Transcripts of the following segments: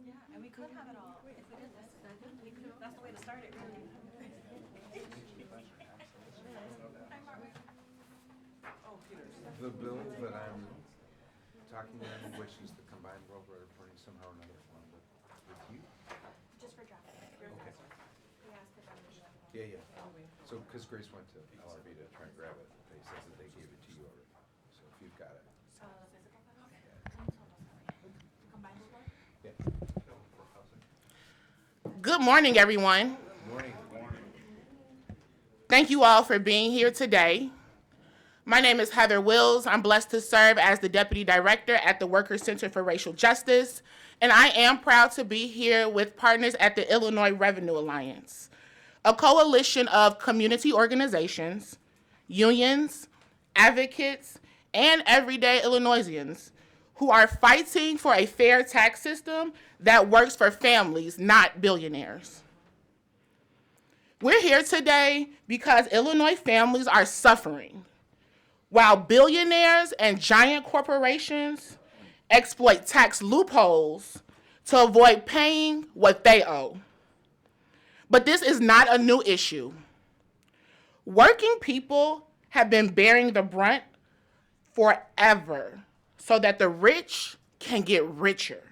Yeah, and we could have it all if we did this. That's the way to start it, really. The bill that I'm talking on, which is the combined world reporting, somehow or another one with you? Just for drafting. Okay. We asked if I was. Yeah. So, because Grace went to LRB to try and grab it, they said that they gave it to you already. So if you've got it. Physical file? Combined report? Yeah. Good morning, everyone. Morning. Thank you all for being here today. My name is Heather Wills. I'm blessed to serve as the Deputy Director at the Workers Center for Racial Justice, and I am proud to be here with partners at the Illinois Revenue Alliance, a coalition of community organizations, unions, advocates, and everyday Illinoisans who are fighting for a fair tax system that works for families, not billionaires. We're here today because Illinois families are suffering, while billionaires and giant corporations exploit tax loopholes to avoid paying what they owe. But this is not a new issue. Working people have been bearing the brunt forever so that the rich can get richer.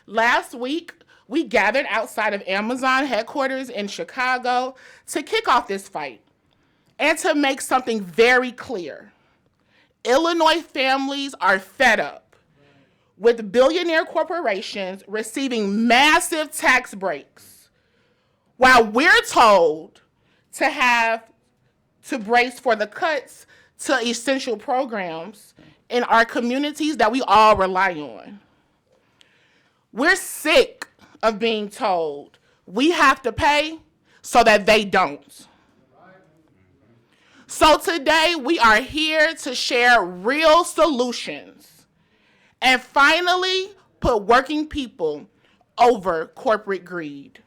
Last week, we gathered outside of Amazon headquarters in Chicago to kick off this fight and to make something very clear. Illinois families are fed up with billionaire corporations receiving massive tax breaks, while we're told to brace for the cuts to essential programs in our communities that we all rely on. We're sick of being told we have to pay so that they don't. So today we are here to share real solutions and finally put working people over corporate greed.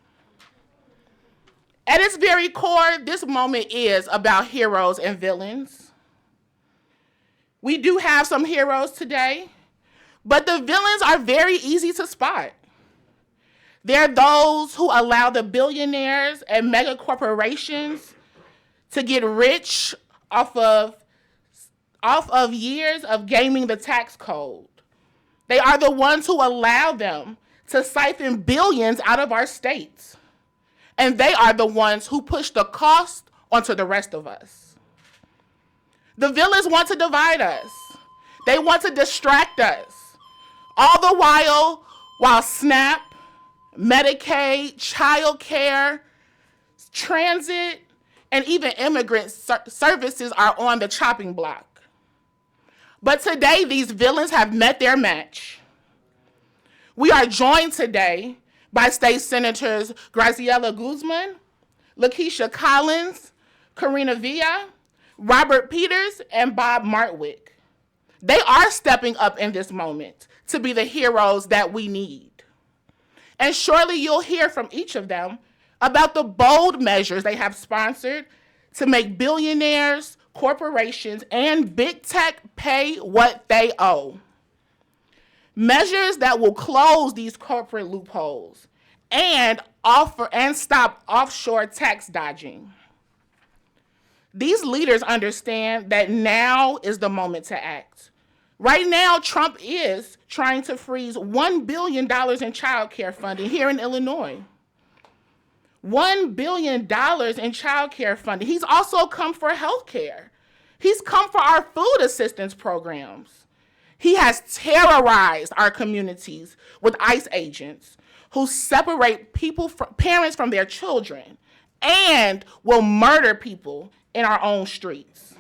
At its very core, this moment is about heroes and villains. We do have some heroes today, but the villains are very easy to spot. They're those who allow the billionaires and mega corporations to get rich off of years of gaming the tax code. They are the ones who allow them to siphon billions out of our states. And they are the ones who push the cost onto the rest of us. The villains want to divide us. They want to distract us. All the while SNAP, Medicaid, child care, transit, and even immigrant services are on the chopping block. But today, these villains have met their match. We are joined today by State Senators Graciela Guzman, Lakesia Collins, Karina Villa, Robert Peters, and Bob Martwick. They are stepping up in this moment to be the heroes that we need. And surely you'll hear from each of them about the bold measures they have sponsored to make billionaires, corporations, and big tech pay what they owe. Measures that will close these corporate loopholes and stop offshore tax dodging. These leaders understand that now is the moment to act. Right now, Trump is trying to freeze $1 billion in child care funding here in Illinois. $1 billion in child care funding. He's also come for health care. He's come for our food assistance programs. He has terrorized our communities with ICE agents who separate parents from their children and will murder people in our own streets.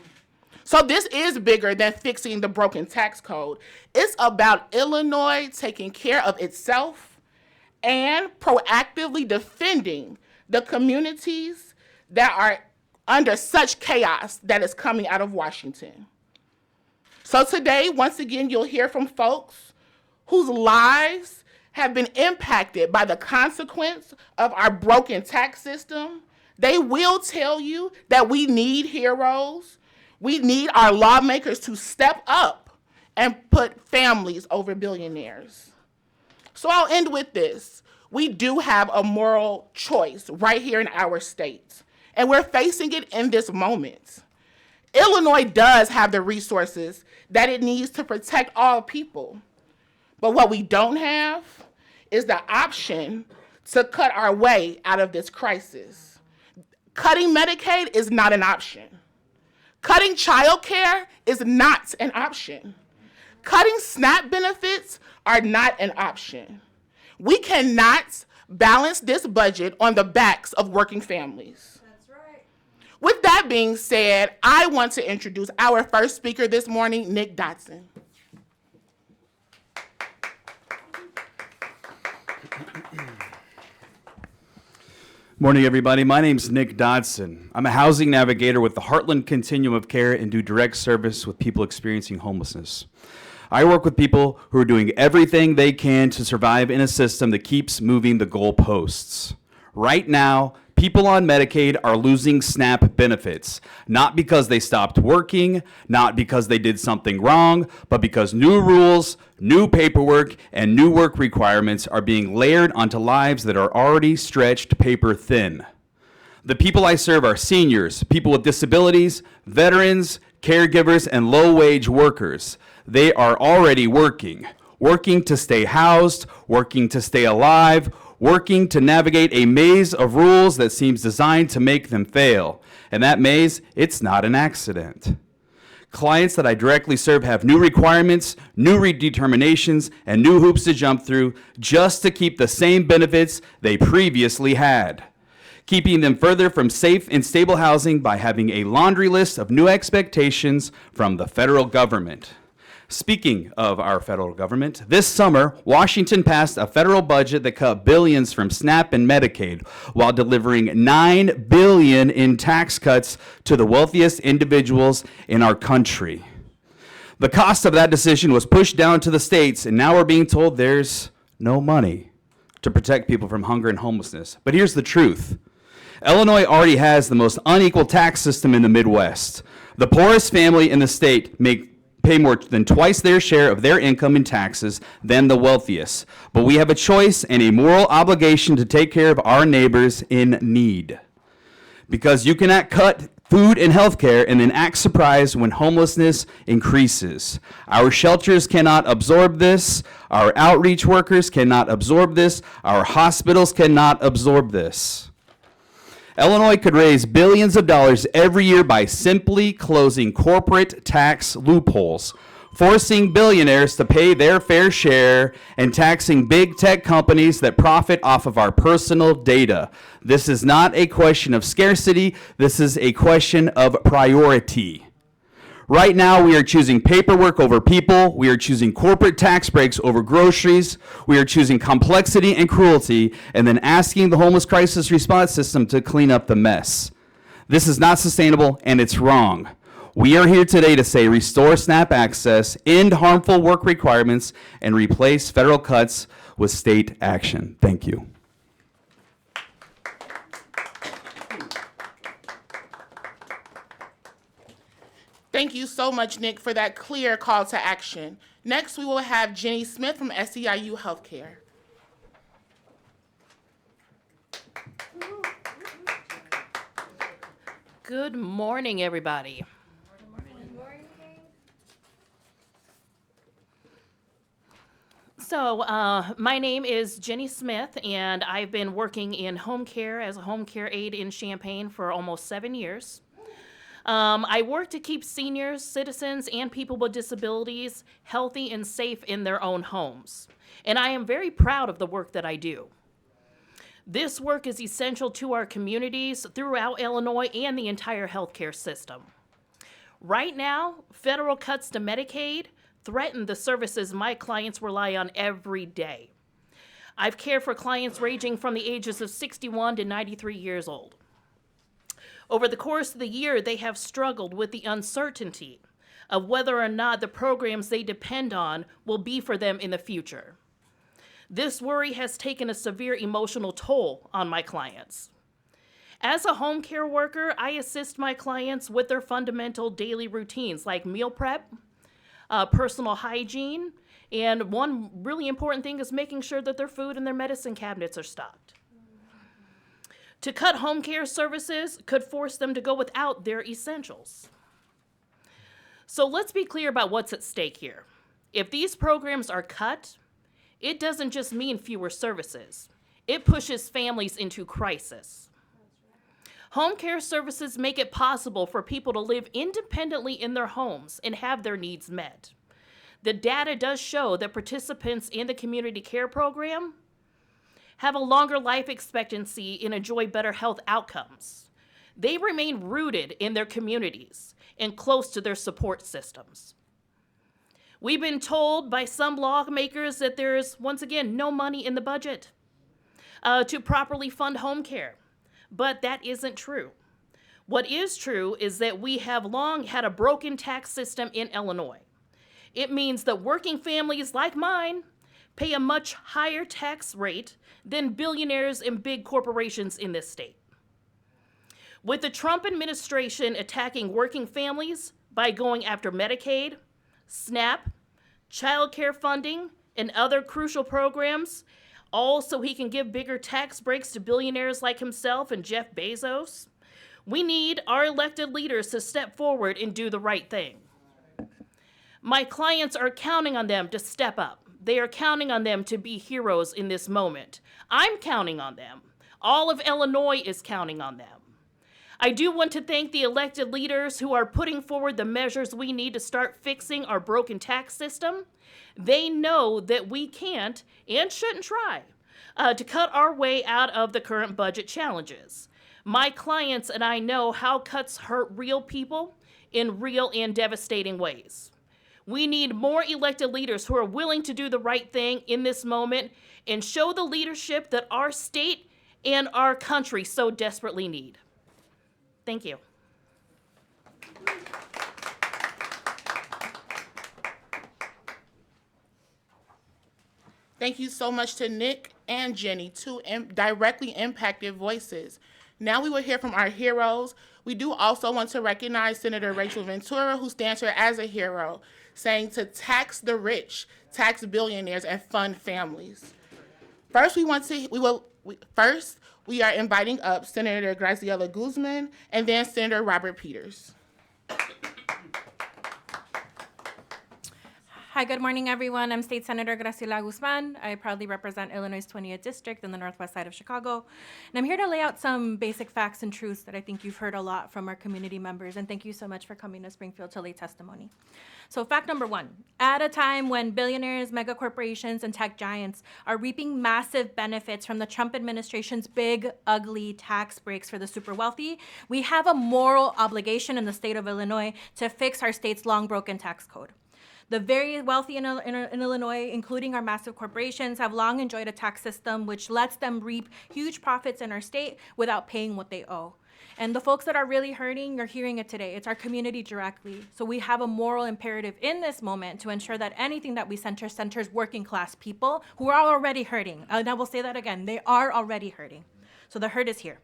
So this is bigger than fixing the broken tax code. It's about Illinois taking care of itself and proactively defending the communities that are under such chaos that is coming out of Washington. So today, once again, you'll hear from folks whose lives have been impacted by the consequence of our broken tax system. They will tell you that we need heroes. We need our lawmakers to step up and put families over billionaires. So I'll end with this. We do have a moral choice right here in our state, and we're facing it in this moment. Illinois does have the resources that it needs to protect all people. But what we don't have is the option to cut our way out of this crisis. Cutting Medicaid is not an option. Cutting child care is not an option. Cutting SNAP benefits are not an option. We cannot balance this budget on the backs of working families. That's right. With that being said, I want to introduce our first speaker this morning, Nick Dodson. Morning, everybody. My name's Nick Dodson. I'm a housing navigator with the Heartland Continuum of Care and do direct service with people experiencing homelessness. I work with people who are doing everything they can to survive in a system that keeps moving the goalposts. Right now, people on Medicaid are losing SNAP benefits, not because they stopped working, not because they did something wrong, but because new rules, new paperwork, and new work requirements are being layered onto lives that are already stretched paper thin. The people I serve are seniors, people with disabilities, veterans, caregivers, and low-wage workers. They are already working to stay housed, working to stay alive, working to navigate a maze of rules that seems designed to make them fail. And that maze, it's not an accident. Clients that I directly serve have new requirements, new redeterminations, and new hoops to jump through just to keep the same benefits they previously had, keeping them further from safe and stable housing by having a laundry list of new expectations from the federal government. Speaking of our federal government, this summer, Washington passed a federal budget that cut billions from SNAP and Medicaid while delivering $9 billion in tax cuts to the wealthiest individuals in our country. The cost of that decision was pushed down to the states, and now we're being told there's no money to protect people from hunger and homelessness. But here's the truth. Illinois already has the most unequal tax system in the Midwest. The poorest family in the state pay more than twice their share of their income in taxes than the wealthiest. But we have a choice and a moral obligation to take care of our neighbors in need. Because you cannot cut food and health care and then act surprised when homelessness increases. Our shelters cannot absorb this. Our outreach workers cannot absorb this. Our hospitals cannot absorb this. Illinois could raise billions of dollars every year by simply closing corporate tax loopholes, forcing billionaires to pay their fair share, and taxing big tech companies that profit off of our personal data. This is not a question of scarcity. This is a question of priority. Right now, we are choosing paperwork over people. We are choosing corporate tax breaks over groceries. We are choosing complexity and cruelty, and then asking the homeless crisis response system to clean up the mess. This is not sustainable, and it's wrong. We are here today to say restore SNAP access, end harmful work requirements, and replace federal cuts with state action. Thank you. Thank you so much, Nick, for that clear call to action. Next, we will have Jenny Smith from SEIU Healthcare. Good morning, everybody. So, my name is Jenny Smith, and I've been working in home care as a home care aide in Champaign for almost 7 years. I work to keep seniors, citizens, and people with disabilities healthy and safe in their own homes. And I am very proud of the work that I do. This work is essential to our communities throughout Illinois and the entire healthcare system. Right now, federal cuts to Medicaid threaten the services my clients rely on every day. I've cared for clients ranging from the ages of 61 to 93 years old. Over the course of the year, they have struggled with the uncertainty of whether or not the programs they depend on will be for them in the future. This worry has taken a severe emotional toll on my clients. As a home care worker, I assist my clients with their fundamental daily routines like meal prep, personal hygiene, and one really important thing is making sure that their food and their medicine cabinets are stocked. To cut home care services could force them to go without their essentials. So let's be clear about what's at stake here. If these programs are cut, it doesn't just mean fewer services. It pushes families into crisis. Home care services make it possible for people to live independently in their homes and have their needs met. The data does show that participants in the community care program have a longer life expectancy and enjoy better health outcomes. They remain rooted in their communities and close to their support systems. We've been told by some lawmakers that there's, once again, no money in the budget to properly fund home care, but that isn't true. What is true is that we have long had a broken tax system in Illinois. It means that working families like mine pay a much higher tax rate than billionaires and big corporations in this state. With the Trump administration attacking working families by going after Medicaid, SNAP, child care funding, and other crucial programs, all so he can give bigger tax breaks to billionaires like himself and Jeff Bezos, we need our elected leaders to step forward and do the right thing. My clients are counting on them to step up. They are counting on them to be heroes in this moment. I'm counting on them. All of Illinois is counting on them. I do want to thank the elected leaders who are putting forward the measures we need to start fixing our broken tax system. They know that we can't and shouldn't try to cut our way out of the current budget challenges. My clients and I know how cuts hurt real people in real and devastating ways. We need more elected leaders who are willing to do the right thing in this moment and show the leadership that our state and our country so desperately need. Thank you. Thank you so much to Nick and Jenny, two directly impacted voices. Now we will hear from our heroes. We do also want to recognize Senator Rachel Ventura, who stands here as a hero, saying to tax the rich, tax billionaires, and fund families. First, we are inviting up Senator Graciela Guzman and then Senator Robert Peters. Hi, good morning, everyone. I'm State Senator Graciela Guzman. I proudly represent Illinois' 20th District in the northwest side of Chicago. And I'm here to lay out some basic facts and truths that I think you've heard a lot from our community members. And thank you so much for coming to Springfield to lay testimony. So fact number one, at a time when billionaires, mega corporations, and tech giants are reaping massive benefits from the Trump administration's big, ugly tax breaks for the super wealthy, we have a moral obligation in the state of Illinois to fix our state's long broken tax code. The very wealthy in Illinois, including our massive corporations, have long enjoyed a tax system which lets them reap huge profits in our state without paying what they owe. And the folks that are really hurting, you're hearing it today. It's our community directly. So we have a moral imperative in this moment to ensure that anything that we centers working class people who are already hurting. And I will say that again, they are already hurting. So the hurt is here.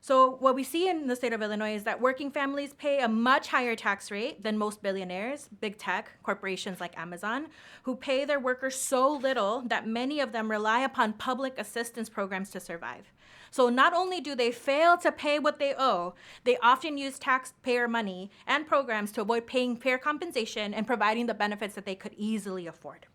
So what we see in the state of Illinois is that working families pay a much higher tax rate than most billionaires, big tech, corporations like Amazon, who pay their workers so little that many of them rely upon public assistance programs to survive. So not only do they fail to pay what they owe, they often use taxpayer money and programs to avoid paying fair compensation and providing the benefits that they could easily afford.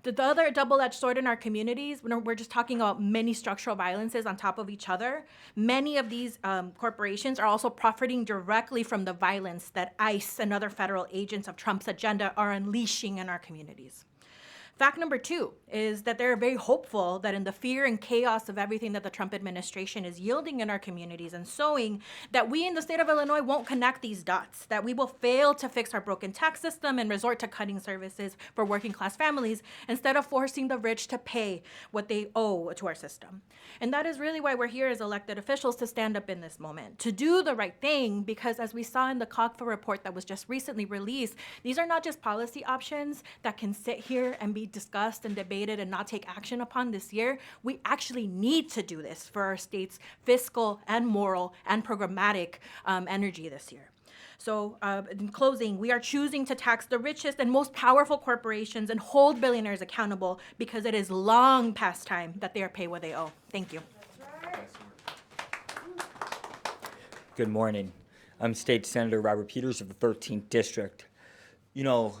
The other double-edged sword in our communities, when we're just talking about many structural violences on top of each other, many of these corporations are also profiting directly from the violence that ICE and other federal agents of Trump's agenda are unleashing in our communities. Fact number two is that they're very hopeful that in the fear and chaos of everything that the Trump administration is yielding in our communities and sowing, that we in the state of Illinois won't connect these dots, that we will fail to fix our broken tax system and resort to cutting services for working class families instead of forcing the rich to pay what they owe to our system. And that is really why we're here as elected officials, to stand up in this moment, to do the right thing, because as we saw in the COGFA report that was just recently released, these are not just policy options that can sit here and be discussed and debated and not take action upon this year. We actually need to do this for our state's fiscal and moral and programmatic energy this year. So in closing, we are choosing to tax the richest and most powerful corporations and hold billionaires accountable because it is long past time that they are paid what they owe. Thank you. Good morning. I'm State Senator Robert Peters of the 13th District. You know,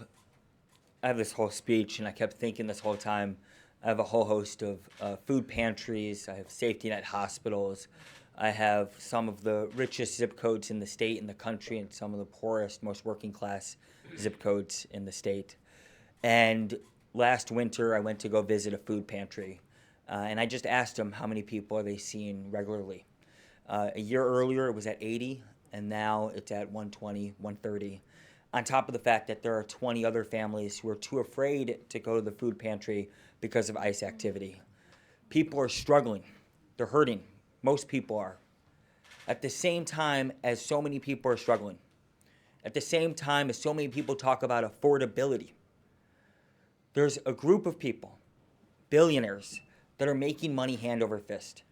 I have this whole speech, and I kept thinking this whole time, I have a whole host of food pantries, I have safety net hospitals, I have some of the richest zip codes in the state and the country, and some of the poorest, most working class zip codes in the state. And last winter, I went to go visit a food pantry, and I just asked them how many people are they seeing regularly. A year earlier, it was at 80, and now it's at 120, 130. On top of the fact that there are 20 other families who are too afraid to go to the food pantry because of ICE activity. People are struggling. They're hurting. Most people are. At the same time as so many people are struggling, at the same time as so many people talk about affordability, there's a group of people, billionaires, that are making money hand over fist.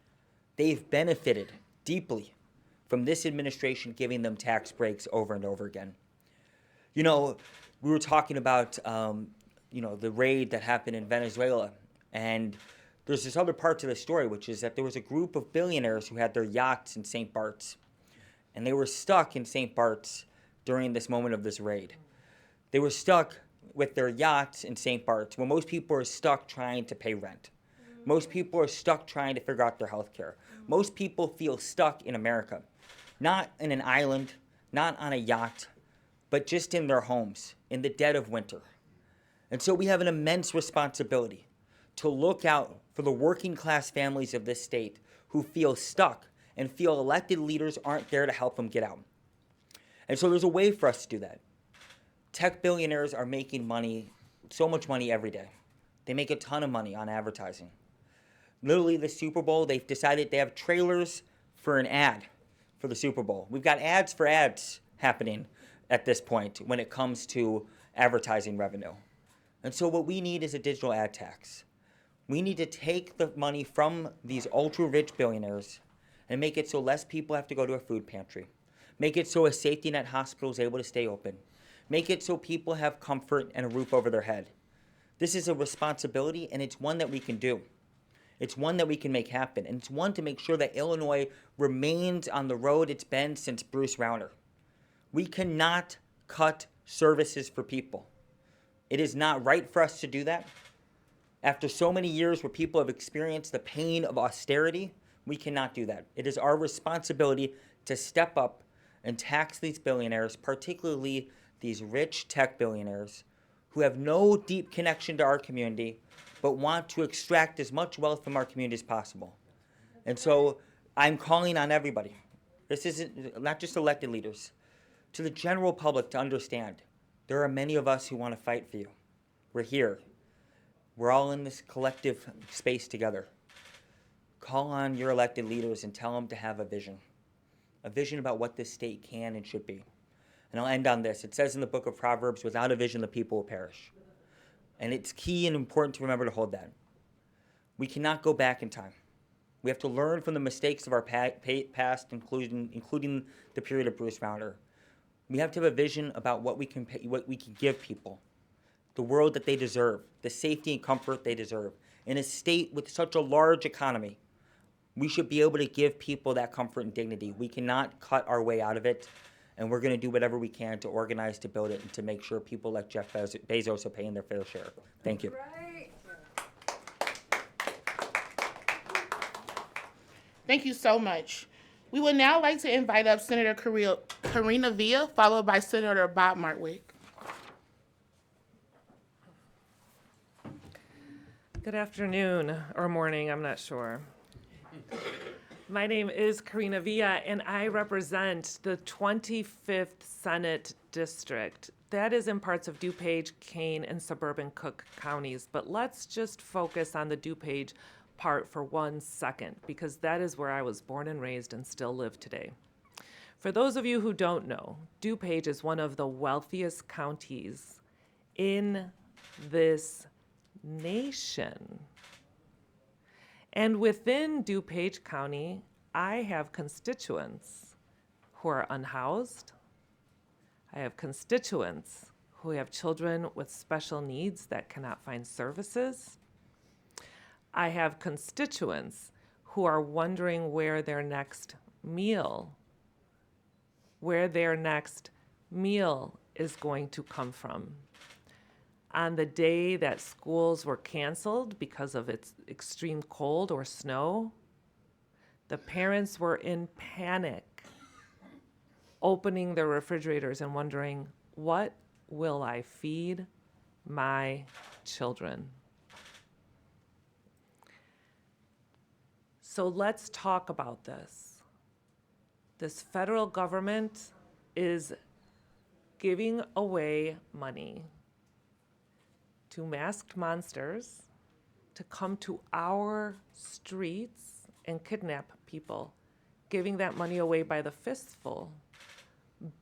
They've benefited deeply from this administration giving them tax breaks over and over again. You know, we were talking about, the raid that happened in Venezuela, and there's this other part to the story, which is that there was a group of billionaires who had their yachts in St. Bart's, and they were stuck in St. Bart's during this moment of this raid. They were stuck with their yachts in St. Bart's, when most people are stuck trying to pay rent. Most people are stuck trying to figure out their health care. Most people feel stuck in America, not in an island, not on a yacht, but just in their homes in the dead of winter. And so we have an immense responsibility to look out for the working class families of this state who feel stuck and feel elected leaders aren't there to help them get out. And so there's a way for us to do that. Tech billionaires are making money, so much money every day. They make a ton of money on advertising. Literally, the Super Bowl, they've decided they have trailers for an ad for the Super Bowl. We've got ads for ads happening at this point when it comes to advertising revenue. And so what we need is a digital ad tax. We need to take the money from these ultra-rich billionaires and make it so less people have to go to a food pantry. Make it so a safety net hospital is able to stay open. Make it so people have comfort and a roof over their head. This is a responsibility, and it's one that we can do. It's one that we can make happen, and it's one to make sure that Illinois remains on the road it's been since Bruce Rauner. We cannot cut services for people. It is not right for us to do that. After so many years where people have experienced the pain of austerity, we cannot do that. It is our responsibility to step up and tax these billionaires, particularly these rich tech billionaires who have no deep connection to our community, but want to extract as much wealth from our community as possible. And so I'm calling on everybody. This isn't not just elected leaders, to the general public to understand there are many of us who want to fight for you. We're here. We're all in this collective space together. Call on your elected leaders and tell them to have a vision about what this state can and should be. And I'll end on this. It says in the book of Proverbs, without a vision, the people will perish. And it's key and important to remember to hold that. We cannot go back in time. We have to learn from the mistakes of our past, including the period of Bruce Rauner. We have to have a vision about what we can give people, the world that they deserve, the safety and comfort they deserve. In a state with such a large economy, we should be able to give people that comfort and dignity. We cannot cut our way out of it, and we're going to do whatever we can to organize to build it and to make sure people like Jeff Bezos are paying their fair share. Thank you. Thank you so much. We would now like to invite up Senator Karina Villa, followed by Senator Bob Martwick. Good afternoon, or morning, I'm not sure. My name is Karina Villa, and I represent the 25th Senate District. That is in parts of DuPage, Kane, and suburban Cook counties. But let's just focus on the DuPage part for 1 second, because that is where I was born and raised and still live today. For those of you who don't know, DuPage is one of the wealthiest counties in this nation. And within DuPage County, I have constituents who are unhoused, I have constituents who have children with special needs that cannot find services. I have constituents who are wondering where their next meal is going to come from. On the day that schools were canceled because of its extreme cold or snow, the parents were in panic, opening their refrigerators and wondering, what will I feed my children? So let's talk about this. This federal government is giving away money to masked monsters to come to our streets and kidnap people, giving that money away by the fistful.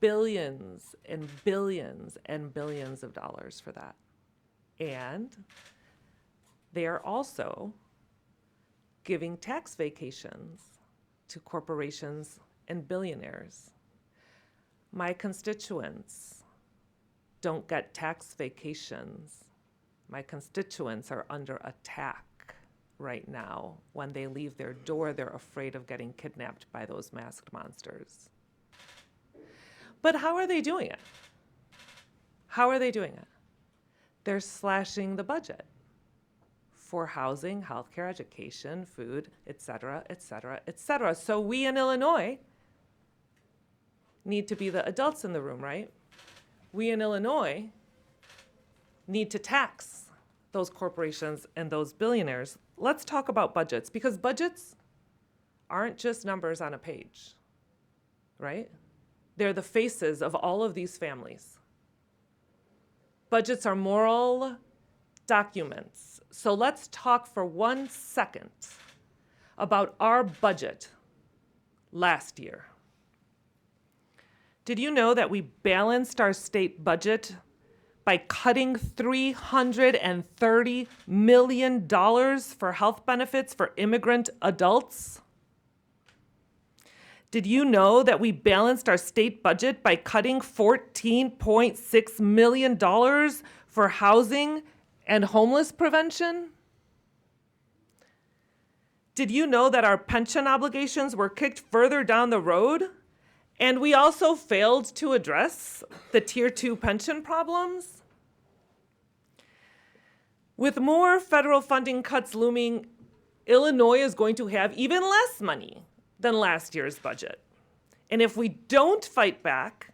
Billions and billions and billions of dollars for that. And they are also giving tax vacations to corporations and billionaires. My constituents don't get tax vacations. My constituents are under attack right now. When they leave their door, they're afraid of getting kidnapped by those masked monsters. But how are they doing it? How are they doing it? They're slashing the budget for housing, healthcare, education, food, et cetera, et cetera, et cetera. So we in Illinois need to be the adults in the room, right? We in Illinois need to tax those corporations and those billionaires. Let's talk about budgets, because budgets aren't just numbers on a page, right? They're the faces of all of these families. Budgets are moral documents. So let's talk for 1 second about our budget last year. Did you know that we balanced our state budget by cutting $330 million for health benefits for immigrant adults? Did you know that we balanced our state budget by cutting $14.6 million for housing and homeless prevention? Did you know that our pension obligations were kicked further down the road? And we also failed to address the Tier 2 pension problems? With more federal funding cuts looming, Illinois is going to have even less money than last year's budget. And if we don't fight back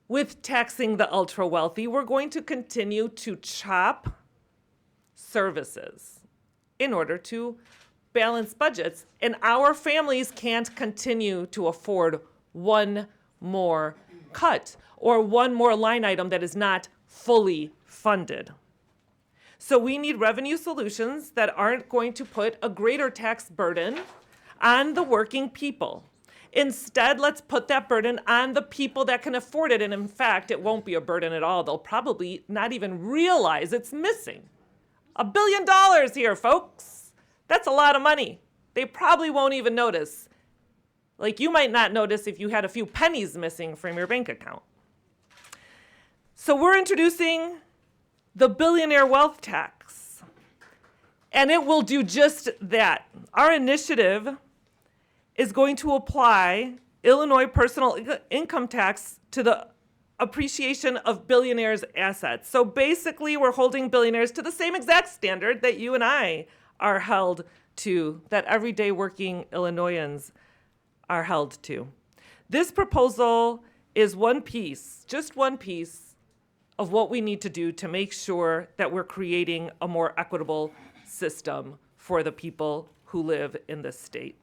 with taxing the ultra-wealthy, we're going to continue to chop services in order to balance budgets. And our families can't continue to afford one more cut or one more line item that is not fully funded. So we need revenue solutions that aren't going to put a greater tax burden on the working people. Instead, let's put that burden on the people that can afford it. And in fact, it won't be a burden at all. They'll probably not even realize it's missing. $1 billion here, folks. That's a lot of money. They probably won't even notice. Like, you might not notice if you had a few pennies missing from your bank account. So we're introducing the Billionaire wealth tax, and it will do just that. Our initiative is going to apply Illinois personal income tax to the appreciation of billionaires' assets. So basically, we're holding billionaires to the same exact standard that you and I are held to, that everyday working Illinoisans are held to. This proposal is one piece, just one piece, of what we need to do to make sure that we're creating a more equitable system for the people who live in this state.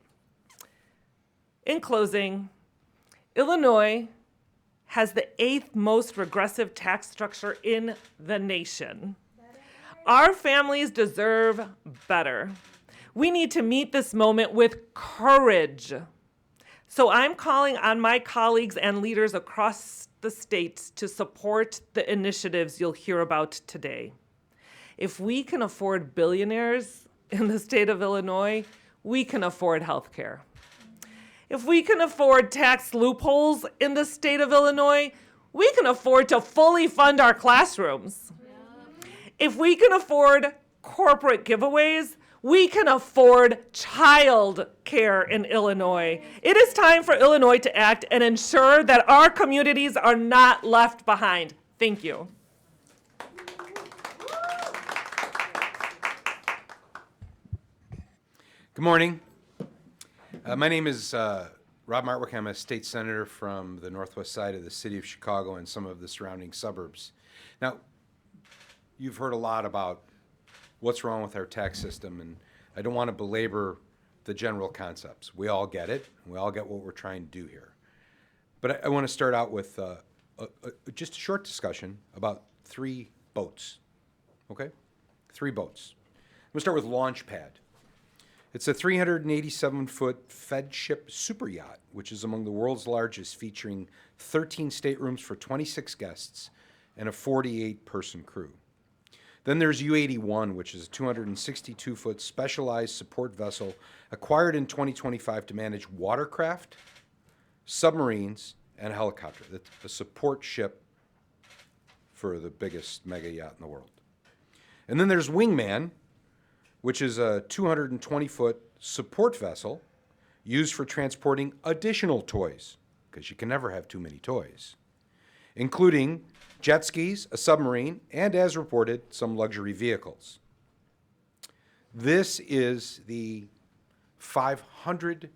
In closing, Illinois has the 8th most regressive tax structure in the nation. Our families deserve better. We need to meet this moment with courage. So I'm calling on my colleagues and leaders across the state to support the initiatives you'll hear about today. If we can afford billionaires in the state of Illinois, we can afford health care. If we can afford tax loopholes in the state of Illinois, we can afford to fully fund our classrooms. If we can afford corporate giveaways, we can afford child care in Illinois. It is time for Illinois to act and ensure that our communities are not left behind. Thank you. Good morning. My name is Rob Martwick. I'm a state senator from the northwest side of the city of Chicago and some of the surrounding suburbs. Now, you've heard a lot about what's wrong with our tax system, and I don't want to belabor the general concepts. We all get it, and we all get what we're trying to do here. But I want to start out with just a short discussion about 3 boats, okay? 3 boats. I'm going to start with Launchpad. It's a 387-foot Fed ship super yacht, which is among the world's largest, featuring 13 staterooms for 26 guests and a 48-person crew. Then there's U-81, which is a 262-foot specialized support vessel acquired in 2025 to manage watercraft, submarines, and a helicopter. That's a support ship for the biggest mega yacht in the world. And then there's Wingman, which is a 220-foot support vessel used for transporting additional toys, because you can never have too many toys, including jet skis, a submarine, and, as reported, some luxury vehicles. This is the $500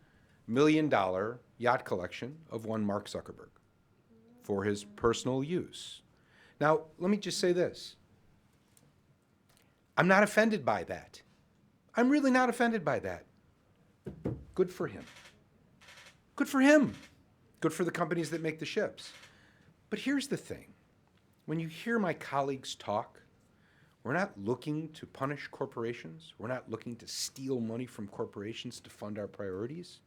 million yacht collection of one Mark Zuckerberg for his personal use. Now, let me just say this. I'm not offended by that. I'm really not offended by that. Good for him. Good for him. Good for the companies that make the ships. But here's the thing. When you hear my colleagues talk, we're not looking to punish corporations. We're not looking to steal money from corporations to fund our priorities.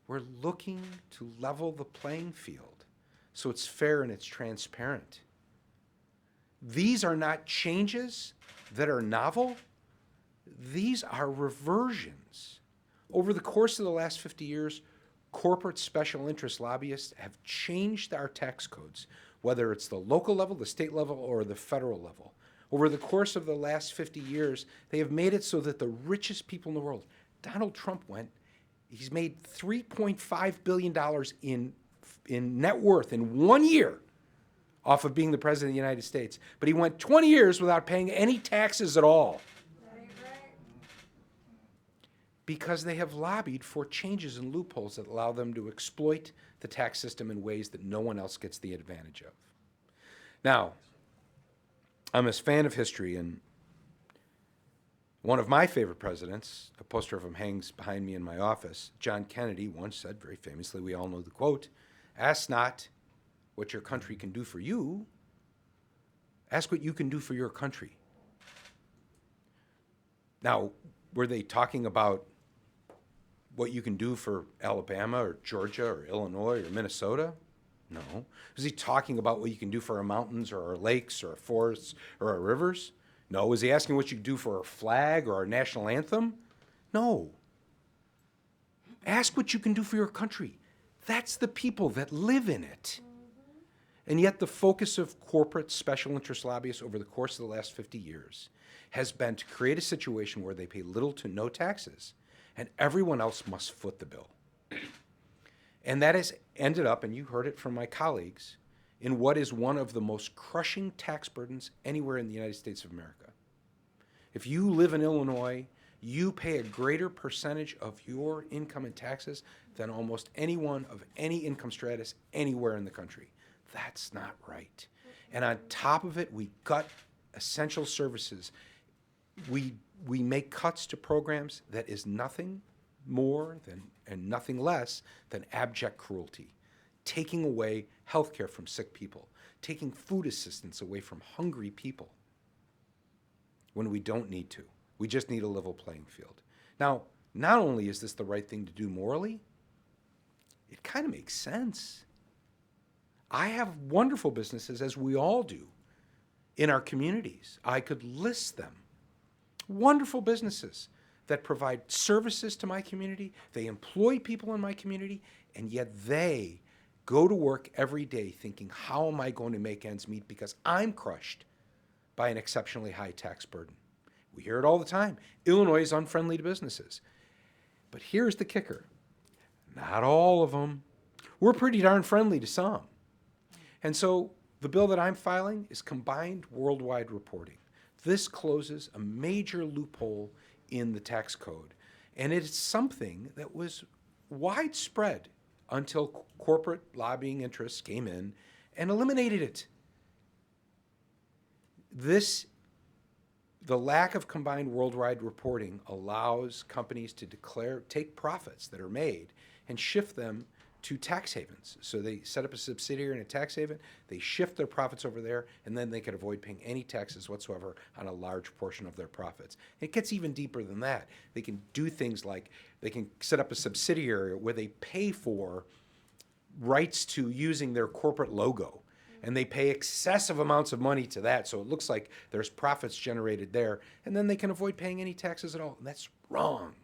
We're looking to level the playing field so it's fair and it's transparent. These are not changes that are novel. These are reversions. Over the course of the last 50 years, corporate special interest lobbyists have changed our tax codes, whether it's the local level, the state level, or the federal level. Over the course of the last 50 years, they have made it so that the richest people in the world, Donald Trump he's made $3.5 billion in net worth in 1 year off of being the president of the United States. But he went 20 years without paying any taxes at all. Because they have lobbied for changes and loopholes that allow them to exploit the tax system in ways that no one else gets the advantage of. Now, I'm a fan of history, and one of my favorite presidents, a poster of him hangs behind me in my office, John Kennedy, once said very famously, we all know the quote, "Ask not what your country can do for you, ask what you can do for your country." Now, were they talking about what you can do for Alabama or Georgia or Illinois or Minnesota? No. Was he talking about what you can do for our mountains or our lakes or our forests or our rivers? No. Was he asking what you could do for our flag or our national anthem? No. Ask what you can do for your country. That's the people that live in it. And yet the focus of corporate special interest lobbyists over the course of the last 50 years has been to create a situation where they pay little to no taxes, and everyone else must foot the bill. And that has ended up, and you heard it from my colleagues, in what is one of the most crushing tax burdens anywhere in the United States of America. If you live in Illinois, you pay a greater percentage of your income in taxes than almost anyone of any income stratus anywhere in the country. That's not right. And on top of it, we gut essential services. We make cuts to programs that is nothing more than and nothing less than abject cruelty, taking away health care from sick people, taking food assistance away from hungry people when we don't need to. We just need a level playing field. Now, not only is this the right thing to do morally, it kind of makes sense. I have wonderful businesses, as we all do, in our communities. I could list them. Wonderful businesses that provide services to my community. They employ people in my community, and yet they go to work every day thinking, how am I going to make ends meet because I'm crushed by an exceptionally high tax burden. We hear it all the time. Illinois is unfriendly to businesses. But here's the kicker. Not all of them. We're pretty darn friendly to some. And so the bill that I'm filing is combined worldwide reporting. This closes a major loophole in the tax code. And it's something that was widespread until corporate lobbying interests came in and eliminated it. The lack of combined worldwide reporting allows companies to take profits that are made and shift them to tax havens. So they set up a subsidiary in a tax haven, they shift their profits over there, and then they can avoid paying any taxes whatsoever on a large portion of their profits. It gets even deeper than that. They can do things like they can set up a subsidiary where they pay for rights to using their corporate logo. And they pay excessive amounts of money to that, so it looks like there's profits generated there, and then they can avoid paying any taxes at all. And that's wrong.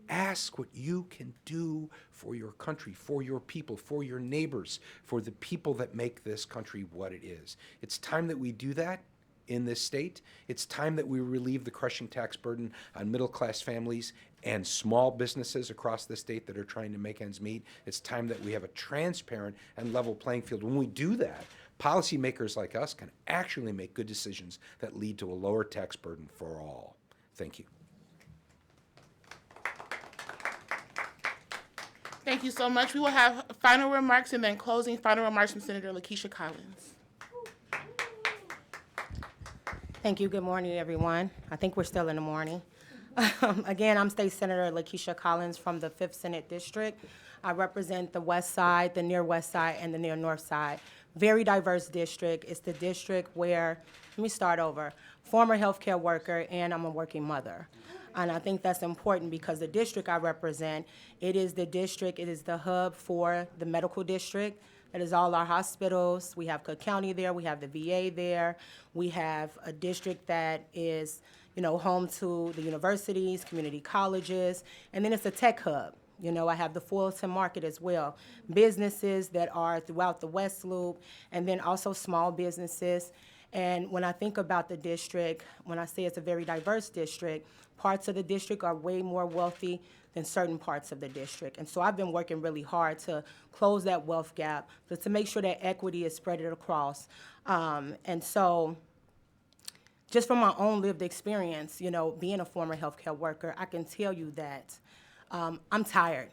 Ask what you can do for your country, for your people, for your neighbors, for the people that make this country what it is. It's time that we do that in this state. It's time that we relieve the crushing tax burden on middle-class families and small businesses across the state that are trying to make ends meet. It's time that we have a transparent and level playing field. When we do that, policymakers like us can actually make good decisions that lead to a lower tax burden for all. Thank you. Thank you so much. We will have final remarks and then closing final remarks from Senator Lakesia Collins. Thank you. Good morning, everyone. I think we're still in the morning. Again, I'm State Senator Lakesia Collins from the 5th Senate District. I represent the West Side, the Near West Side, and the Near North Side. Very diverse district. It's the district where, let me start over, former healthcare worker, and I'm a working mother. And I think that's important because the district I represent, it is the district, it is the hub for the medical district. That is all our hospitals. We have Cook County there, we have the VA there. We have a district that is, home to the universities, community colleges, and then it's a tech hub. I have the Fulton Market as well. Businesses that are throughout the West Loop, and then also small businesses. And when I think about the district, when I say it's a very diverse district, parts of the district are way more wealthy than certain parts of the district. And so I've been working really hard to close that wealth gap, but to make sure that equity is spread across. And so just from my own lived experience, being a former healthcare worker, I can tell you that I'm tired.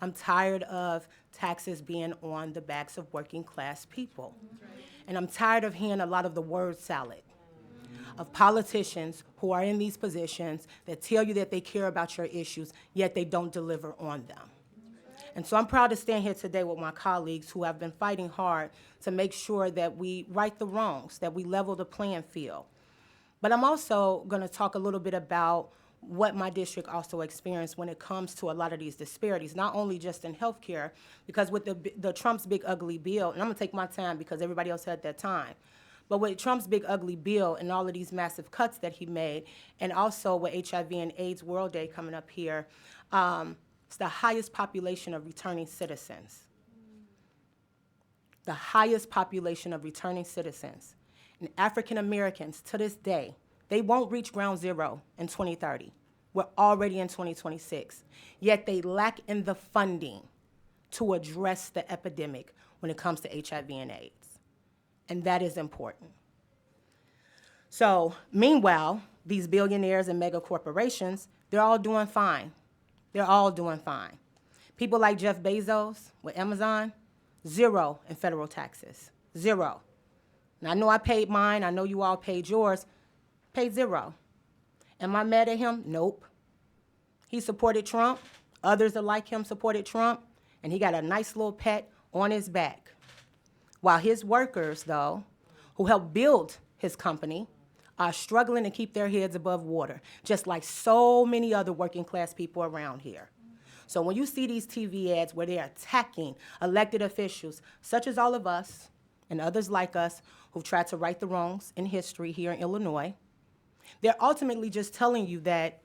I'm tired of taxes being on the backs of working class people. And I'm tired of hearing a lot of the word salad of politicians who are in these positions that tell you that they care about your issues, yet they don't deliver on them. And so I'm proud to stand here today with my colleagues who have been fighting hard to make sure that we right the wrongs, that we level the playing field. But I'm also going to talk a little bit about what my district also experienced when it comes to a lot of these disparities, not only just in healthcare, because with the Trump's big ugly bill, and I'm gonna take my time because everybody else had that time, but with Trump's big ugly bill and all of these massive cuts that he made, and also with HIV and AIDS World Day coming up here, it's the highest population of returning citizens. The highest population of returning citizens. And African Americans, to this day, they won't reach ground zero in 2030. We're already in 2026. Yet they lack in the funding to address the epidemic when it comes to HIV and AIDS. And that is important. So meanwhile, these billionaires and mega corporations, they're all doing fine. They're all doing fine. People like Jeff Bezos with Amazon, 0 in federal taxes, 0. And I know I paid mine, I know you all paid yours, paid 0. Am I mad at him? Nope. He supported Trump. Others that like him supported Trump. And he got a nice little pet on his back. While his workers, though, who helped build his company, are struggling to keep their heads above water, just like so many other working class people around here. So when you see these TV ads where they're attacking elected officials, such as all of us and others like us who've tried to right the wrongs in history here in Illinois, they're ultimately just telling you that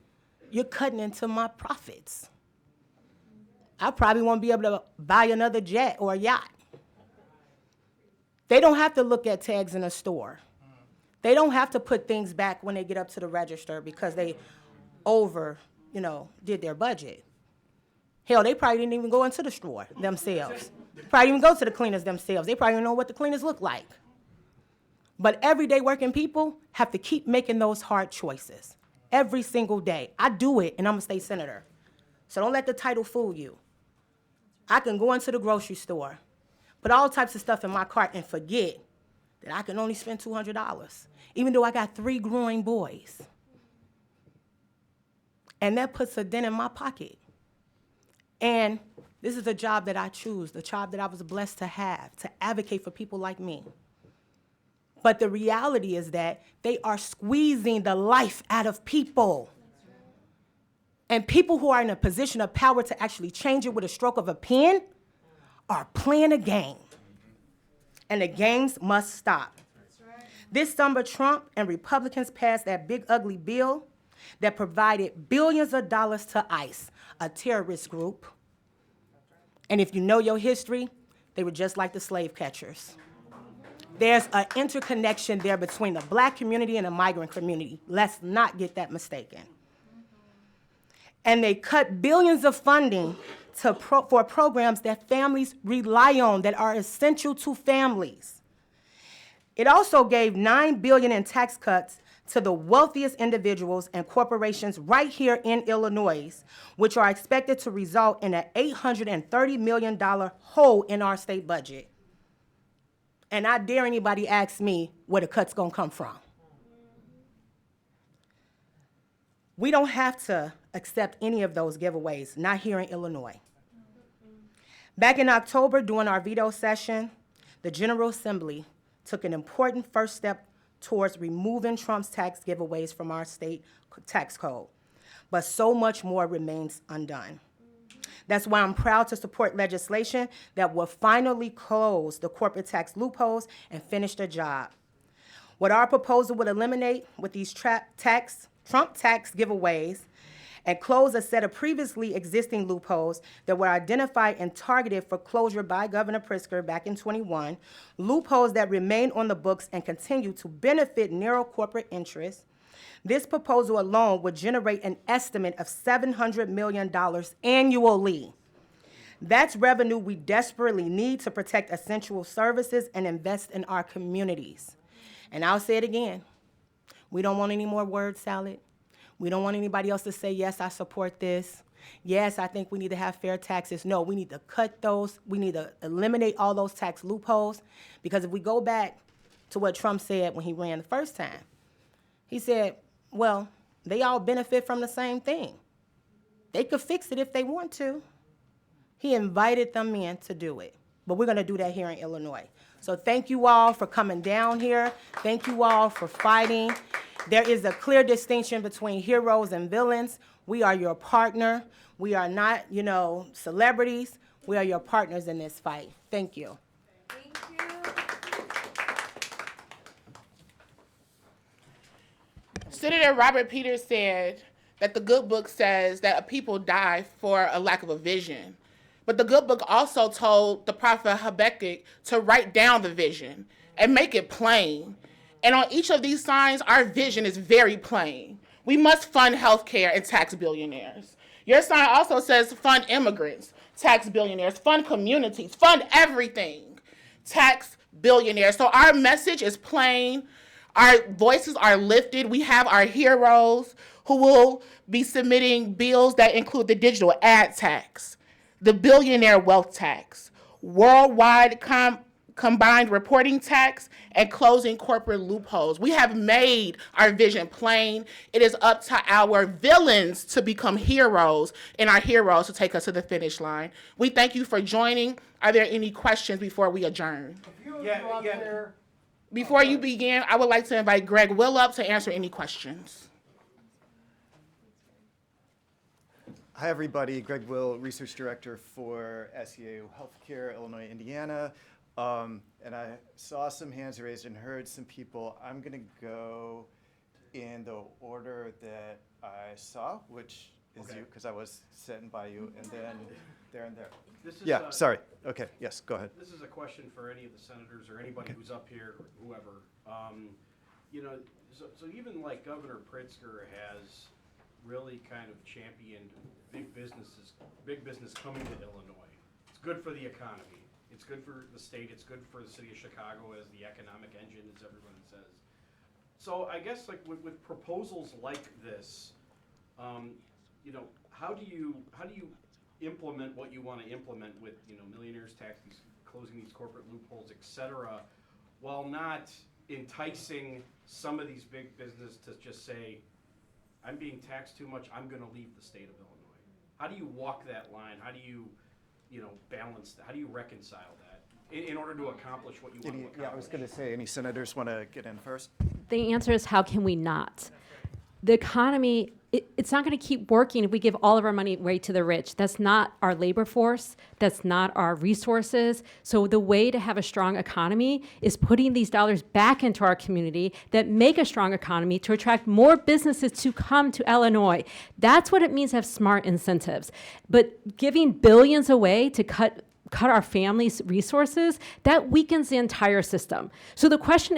you're cutting into my profits. I probably won't be able to buy another jet or a yacht. They don't have to look at tags in a store. They don't have to put things back when they get up to the register because they did their budget. Hell, they probably didn't even go into the store themselves. Probably even go to the cleaners themselves. They probably don't know what the cleaners look like. But everyday working people have to keep making those hard choices every single day. I do it, and I'm a state senator. So don't let the title fool you. I can go into the grocery store, put all types of stuff in my cart, and forget that I can only spend $200, even though I got 3 growing boys. And that puts a dent in my pocket. And this is a job that I choose, the job that I was blessed to have, to advocate for people like me. But the reality is that they are squeezing the life out of people. And people who are in a position of power to actually change it with a stroke of a pen are playing a game. And the games must stop. This summer, Trump and Republicans passed that big, ugly bill that provided billions of dollars to ICE, a terrorist group. And if you know your history, they were just like the slave catchers. There's an interconnection there between the black community and the migrant community. Let's not get that mistaken. And they cut billions of funding for programs that families rely on, that are essential to families. It also gave $9 billion in tax cuts to the wealthiest individuals and corporations right here in Illinois, which are expected to result in an $830 million hole in our state budget. And I dare anybody ask me where the cut's gonna come from. We don't have to accept any of those giveaways, not here in Illinois. Back in October, during our veto session, the General Assembly took an important first step towards removing Trump's tax giveaways from our state tax code. But so much more remains undone. That's why I'm proud to support legislation that will finally close the corporate tax loopholes and finish the job. What our proposal would eliminate with these Trump tax giveaways and close a set of previously existing loopholes that were identified and targeted for closure by Governor Pritzker back in 21, loopholes that remain on the books and continue to benefit narrow corporate interests. This proposal alone would generate an estimate of $700 million annually. That's revenue we desperately need to protect essential services and invest in our communities. And I'll say it again, we don't want any more word salad. We don't want anybody else to say, yes, I support this. Yes, I think we need to have fair taxes. No, we need to cut those. We need to eliminate all those tax loopholes. Because if we go back to what Trump said when he ran the first time, he said, well, they all benefit from the same thing. They could fix it if they want to. He invited them in to do it. But we're going to do that here in Illinois. So thank you all for coming down here. Thank you all for fighting. There is a clear distinction between heroes and villains. We are your partner. We are not, celebrities. We are your partners in this fight. Thank you. Thank you. Senator Robert Peters said that the good book says that a people die for a lack of a vision. But the good book also told the prophet Habakkuk to write down the vision and make it plain. And on each of these signs, our vision is very plain. We must fund healthcare and tax billionaires. Your sign also says fund immigrants, tax billionaires, fund communities, fund everything, tax billionaires. So our message is plain. Our voices are lifted. We have our heroes who will be submitting bills that include the digital ad tax, the billionaire wealth tax, worldwide combined reporting tax, and closing corporate loopholes. We have made our vision plain. It is up to our villains to become heroes and our heroes to take us to the finish line. We thank you for joining. Are there any questions before we adjourn? Before you begin, I would like to invite Greg Will up to answer any questions. Hi, everybody. Greg Will, Research Director for SEIU Healthcare Illinois, Indiana. And I saw some hands raised and heard some people. I'm going to go in the order that I saw, which is you, because I was sitting by you. And then there and there. This is, Yeah, sorry. Okay, yes, go ahead. This is a question for any of the senators or anybody who's up here, or whoever. You know, so even like Governor Pritzker has really kind of championed big business coming to Illinois. It's good for the economy. It's good for the state. It's good for the city of Chicago as the economic engine, as everyone says. So I guess like with proposals like this, you know, how do you implement what you want to implement with, you know, millionaires tax, closing these corporate loopholes, et cetera, while not enticing some of these big business to just say, I'm being taxed too much, I'm going to leave the state of Illinois? How do you walk that line? How do you, you know, balance that? How do you reconcile that in order to accomplish what you want to accomplish? Yeah, I was going to say, any senators want to get in first? The answer is, how can we not? The economy, it's not going to keep working if we give all of our money away to the rich. That's not our labor force. That's not our resources. So the way to have a strong economy is putting these dollars back into our community that make a strong economy to attract more businesses to come to Illinois. That's what it means to have smart incentives. But giving billions away to cut our families' resources, that weakens the entire system. So the question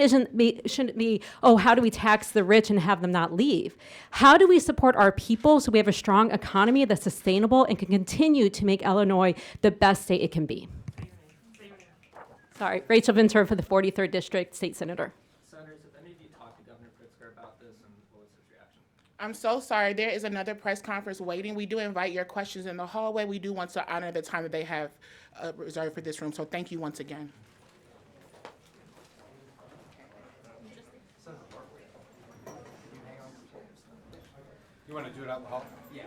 shouldn't be, oh, how do we tax the rich and have them not leave? How do we support our people so we have a strong economy that's sustainable and can continue to make Illinois the best state it can be? Sorry, Rachel Vinter for the 43rd District, State Senator. Senators, have any of you talked to Governor Pritzker about this, and what was his reaction? I'm so sorry. There is another press conference waiting. We do invite your questions in the hallway. We do want to honor the time that they have reserved for this room. So thank you once again. You want to do it out in the hall? Yeah.